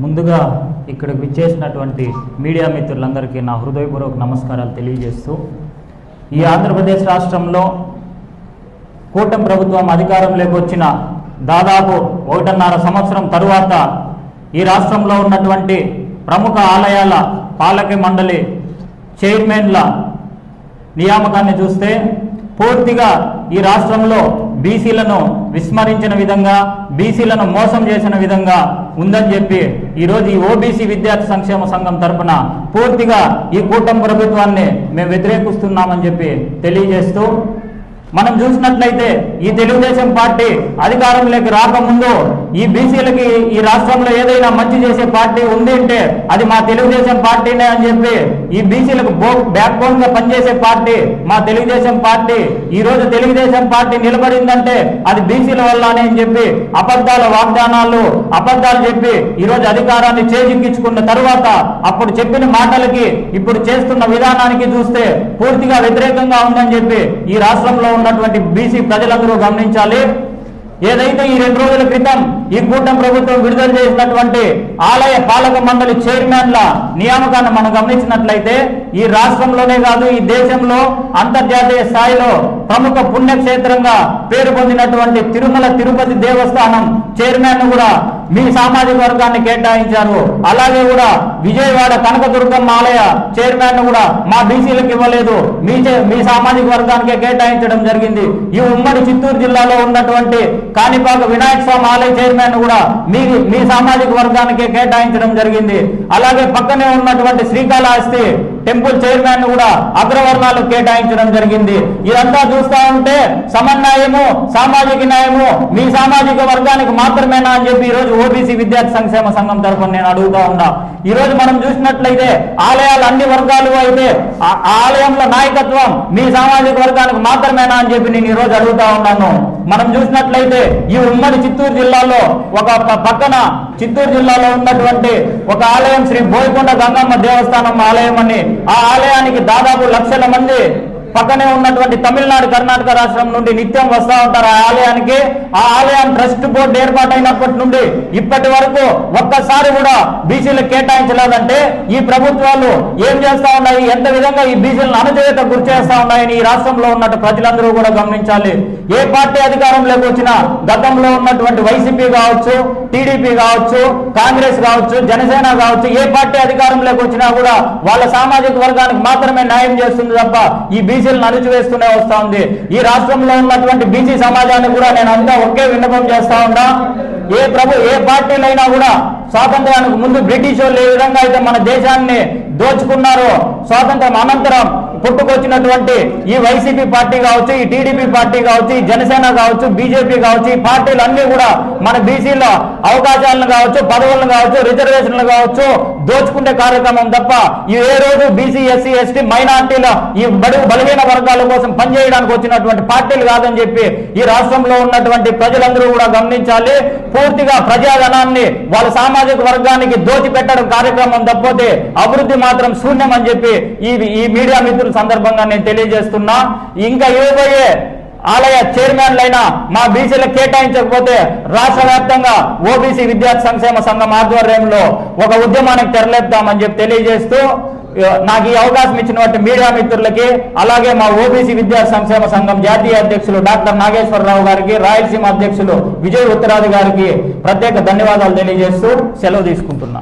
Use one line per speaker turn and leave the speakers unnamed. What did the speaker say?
ముందుగా ఇక్కడికి విచ్చేసినటువంటి మీడియా మిత్రులందరికీ నా హృదయపూర్వక నమస్కారాలు తెలియజేస్తూ, ఈ ఆంధ్రప్రదేశ్ రాష్ట్రంలో కూటమి ప్రభుత్వం అధికారంలోకి వచ్చిన దాదాపు 1.5 సంవత్సరం తరువాత ఈ రాష్ట్రంలో ఉన్నటువంటి ప్రముఖ ఆలయాల పాలక మండలి చైర్మన్ల నియామకాన్ని చూస్తే పూర్తిగా ఈ రాష్ట్రంలో బీసీలను విస్మరించిన విధంగా, బీసీలను మోసం చేసిన విధంగా ఉందని చెప్పి ఈరోజు ఈ ఓబీసీ విద్యార్థి సంక్షేమ సంఘం తరఫున పూర్తిగా ఈ కూటమి ప్రభుత్వాన్ని మేము వ్యతిరేకిస్తున్నామని చెప్పి తెలియజేస్తూ, మనం చూసినట్లయితే ఈ తెలుగుదేశం పార్టీ అధికారంలోకి రాకముందు ఈ బీసీలకి ఈ రాష్ట్రంలో ఏదైనా మంచి చేసే పార్టీ ఉంది అంటే అది మా తెలుగుదేశం పార్టీనే అని చెప్పి, ఈ బీసీలకు బ్యాక్ బోన్ గా పనిచేసే పార్టీ మా తెలుగుదేశం పార్టీ. ఈ రోజు తెలుగుదేశం పార్టీ నిలబడిందంటే అది బీసీల వల్లనే అని చెప్పి అబద్ధాల వాగ్దానాలు, అబద్ధాలు చెప్పి ఈరోజు అధికారాన్ని చేజిక్కించుకున్న తరువాత అప్పుడు చెప్పిన మాటలకి ఇప్పుడు చేస్తున్న విధానానికి చూస్తే పూర్తిగా వ్యతిరేకంగా ఉందని చెప్పి ఈ రాష్ట్రంలో ఉన్నటువంటి బీసీ ప్రజలందరూ గమనించాలి. ఏదైతే ఈ 2 రోజుల క్రితం ఈ కూటమి ప్రభుత్వం విడుదల చేసినటువంటి ఆలయ పాలక మండలి చైర్మన్ల నియామకాన్ని మనం గమనించినట్లయితే ఈ రాష్ట్రంలోనే కాదు ఈ దేశంలో అంతర్జాతీయ స్థాయిలో ప్రముఖ పుణ్యక్షేత్రంగా పేరు పొందినటువంటి తిరుమల తిరుపతి దేవస్థానం చైర్మన్ కూడా మీ సామాజిక వర్గాన్ని కేటాయించారు. అలాగే కూడా విజయవాడ కనకదుర్గమ్మ ఆలయ చైర్మన్ కూడా మా బీసీలకు ఇవ్వలేదు, మీ సామాజిక వర్గానికే కేటాయించడం జరిగింది. ఈ ఉమ్మడి చిత్తూరు జిల్లాలో ఉన్నటువంటి కాణిపాక వినాయక స్వామి ఆలయ చైర్మన్ కూడా మీ సామాజిక వర్గానికే కేటాయించడం జరిగింది. అలాగే పక్కనే ఉన్నటువంటి శ్రీకాళహస్తి టెంపుల్ చైర్మన్ కూడా అగ్రవర్ణాలకు కేటాయించడం జరిగింది. ఇదంతా చూస్తా ఉంటే సమన్యాయము, సామాజిక న్యాయము మీ సామాజిక వర్గానికి మాత్రమేనా అని చెప్పి ఈరోజు ఓబీసీ విద్యార్థి సంక్షేమ సంఘం తరఫున నేను అడుగుతా ఉన్నా. ఈ రోజు మనం చూసినట్లయితే ఆలయాలు అన్ని వర్గాలు అయితే ఆలయంలో నాయకత్వం మీ సామాజిక వర్గానికి మాత్రమేనా అని చెప్పి నేను ఈరోజు అడుగుతా ఉన్నాను. మనం చూసినట్లయితే ఈ ఉమ్మడి చిత్తూరు జిల్లాలో ఒక పక్కన చిత్తూరు జిల్లాలో ఉన్నటువంటి ఒక ఆలయం శ్రీ బోయకొండ గంగమ్మ దేవస్థానం ఆలయం అని, ఆ ఆలయానికి దాదాపు లక్షల మంది పక్కనే ఉన్నటువంటి తమిళనాడు, కర్ణాటక రాష్ట్రం నుండి నిత్యం వస్తూ ఉంటారు ఆ ఆలయానికి. ఆ ఆలయం ట్రస్ట్ బోర్డు ఏర్పాటైనప్పటి నుండి ఇప్పటి వరకు ఒక్కసారి కూడా బీసీలకు కేటాయించలేదంటే ఈ ప్రభుత్వాలు ఏం చేస్తా ఉన్నాయి, ఎంత విధంగా ఈ బీసీలను అణచివేత గురి చేస్తా ఉన్నాయని ఈ రాష్ట్రంలో ఉన్న ప్రజలందరూ కూడా గమనించాలి. ఏ పార్టీ అధికారంలోకి వచ్చినా గతంలో ఉన్నటువంటి వైసీపీ కావచ్చు, టీడీపీ కావచ్చు, కాంగ్రెస్ కావచ్చు, జనసేన కావచ్చు, ఏ పార్టీ అధికారంలోకి వచ్చినా కూడా వాళ్ళ సామాజిక వర్గానికి మాత్రమే న్యాయం చేస్తుంది తప్ప ఈ బీసీలను అణచివేస్తూనే వస్తా ఉంది. ఈ రాష్ట్రంలో ఉన్నటువంటి బీసీ సమాజాన్ని కూడా నేను అంతా ఒకే విన్నపం చేస్తా ఉన్నా, ఏ పార్టీలైనా కూడా స్వాతంత్రానికి ముందు బ్రిటిష్ వాళ్ళు ఏ విధంగా అయితే మన దేశాన్ని దోచుకున్నారో, స్వాతంత్రం అనంతరం పుట్టుకొచ్చినటువంటి ఈ వైసీపీ పార్టీ కావచ్చు, ఈ టీడీపీ పార్టీ కావచ్చు, ఈ జనసేన కావచ్చు, బీజేపీ కావచ్చు, ఈ పార్టీలు అన్ని కూడా మన బీసీలో అవకాశాలను కావచ్చు, పదవులను కావచ్చు, రిజర్వేషన్లు కావచ్చు దోచుకునే కార్యక్రమం తప్ప ఏ రోజు బీసీ, ఎస్సీ, ఎస్టీ, మైనార్టీల ఈ బలహీన వర్గాల కోసం పనిచేయడానికి వచ్చినటువంటి పార్టీలు కాదని చెప్పి ఈ రాష్ట్రంలో ఉన్నటువంటి ప్రజలందరూ కూడా గమనించాలి. పూర్తిగా ప్రజాధనాన్ని వాళ్ళ సామాజిక వర్గానికి దోచిపెట్టడం కార్యక్రమం తప్పితే అభివృద్ధి మాత్రం శూన్యం అని చెప్పి ఈ మీడియా మిత్రుల సందర్భంగా నేను తెలియజేస్తున్నా. ఇంకా ఇవ్వబోయే ఆలయ చైర్మన్లైనా మా బీసీలకు కేటాయించకపోతే రాష్ట్ర వ్యాప్తంగా ఓబీసీ విద్యార్థి సంక్షేమ సంఘం ఆధ్వర్యంలో ఒక ఉద్యమానికి తెరలేపుతామని చెప్పి తెలియజేస్తూ, నాకు ఈ అవకాశం ఇచ్చినటువంటి మీడియా మిత్రులకి, అలాగే మా ఓబీసీ విద్యార్థి సంక్షేమ సంఘం జాతీయ అధ్యక్షులు డాక్టర్ నాగేశ్వరరావు గారికి, రాయలసీమ అధ్యక్షులు విజయ్ ఉత్తరాది గారికి ప్రత్యేక ధన్యవాదాలు తెలియజేస్తూ సెలవు తీసుకుంటున్నా.